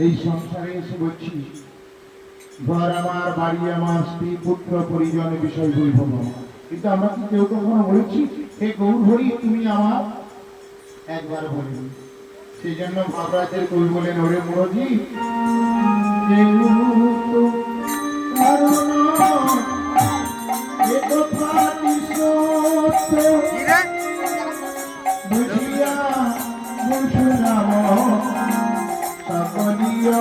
এই সংসারে এসে বলছি ঘর আমার, বাড়ি আমার, স্ত্রী পুত্র পরিজন বিষয় বৈভব আমার, কিন্তু আমরা কি কেউ কখনো বলেছি হে গৌর হরি তুমি আমার? একবার বলিনি। সেই জন্য মহারাজের কবি বলেন, ওরে মুরজি সকলিয়